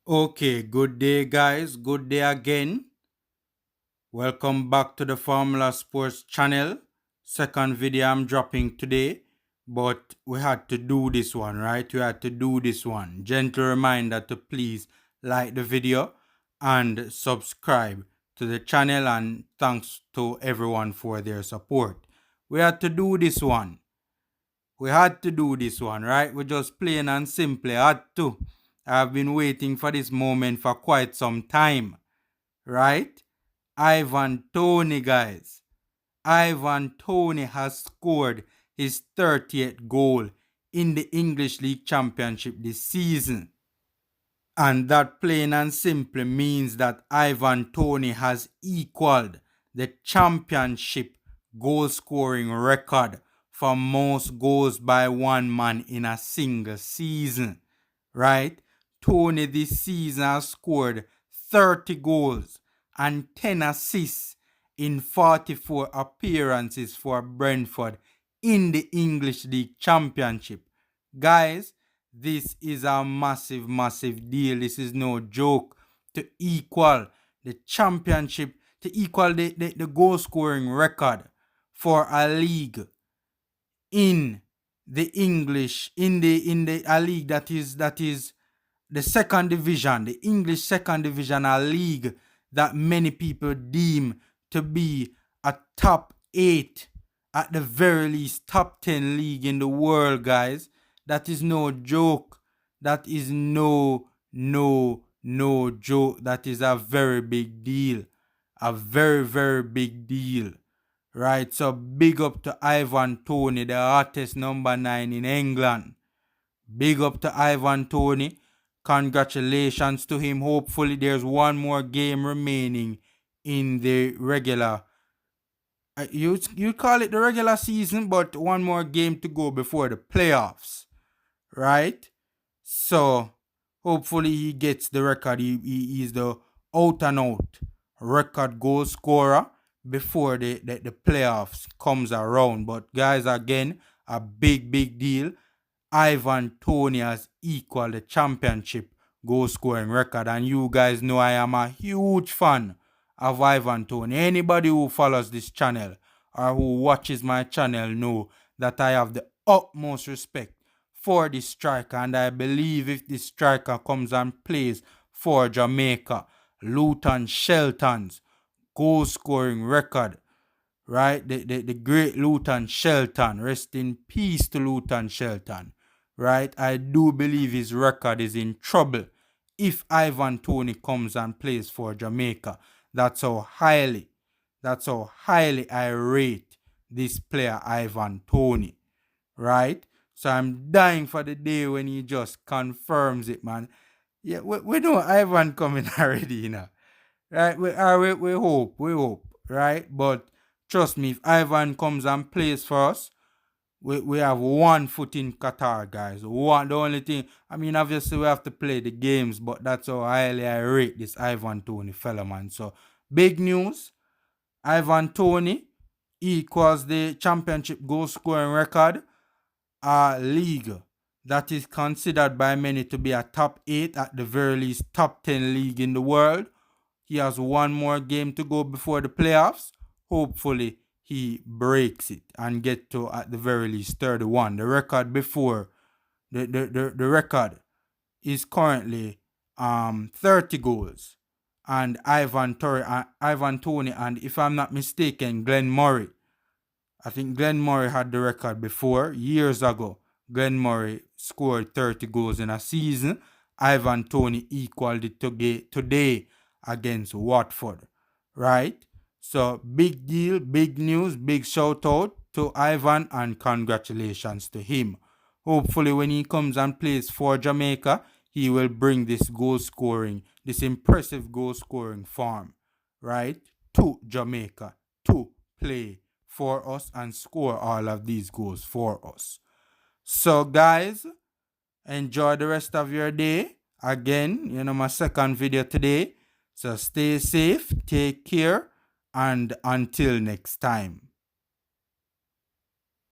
Okay, good day, guys. Good day again. Welcome back to the Formula Sports channel. Second video I'm dropping today, but we had to do this one, right? We had to do this one. Gentle reminder to please like the video and subscribe to the channel, and thanks to everyone for their support. We had to do this one. We had to do this one, right? We just plain and simply had to. I've been waiting for this moment for quite some time, right? Ivan Toney, guys. Ivan Toney has scored his 30th goal in the English League Championship this season. And that plain and simply means that Ivan Toney has equaled the championship goal scoring record for most goals by one man in a single season. Right? Toney this season has scored 30 goals and 10 assists in 44 appearances for Brentford in the English League Championship. Guys, this is a massive, massive deal. This is no joke. To equal the championship, to equal the goal scoring record for a league in the English, in the a league that is the second division, the English second division, a league that many people deem to be a top 8, at the very least top 10 league in the world, guys. That is no joke. That is no joke. That is a very big deal. A very, very big deal. Right? So big up to Ivan Toney, the hottest number 9 in England. Big up to Ivan Toney. Congratulations to him. Hopefully there's one more game remaining in the regular, you call it the regular season, but one more game to go before the playoffs, right? So hopefully he gets the record. He is the out and out record goal scorer before the playoffs comes around. But guys, again, a big deal. Ivan Toney has equaled the championship goal scoring record, and you guys know I am a huge fan of Ivan Toney. Anybody who follows this channel or who watches my channel know that I have the utmost respect for this striker, and I believe if this striker comes and plays for Jamaica, Luton Shelton's goal scoring record, right? The great Luton Shelton, rest in peace to Luton Shelton, right? I do believe his record is in trouble if Ivan Toney comes and plays for Jamaica. That's how highly I rate this player, Ivan Toney, right? So I'm dying for the day when he just confirms it, man. Yeah, we know Ivan coming already, right? We hope, right? But trust me, if Ivan comes and plays for us, we have one foot in Qatar, guys. The only thing, I mean, obviously we have to play the games, but that's how highly I rate this Ivan Toney fella, man. So big news. Ivan Toney equals the championship goal scoring record. A league that is considered by many to be a top 8, at the very least top 10 league in the world. He has one more game to go before the playoffs. Hopefully he breaks it and get to at the very least 31. The record before the record is currently 30 goals. And Ivan Toney, and if I'm not mistaken, Glenn Murray. I think Glenn Murray had the record before, years ago. Glenn Murray scored 30 goals in a season. Ivan Toney equaled it today against Watford, right? So big deal, big news, big shout out to Ivan, and congratulations to him. Hopefully when he comes and plays for Jamaica, he will bring this impressive goal scoring form, right, to Jamaica to play for us and score all of these goals for us. So guys, enjoy the rest of your day. Again, my second video today. So stay safe, take care, and until next time.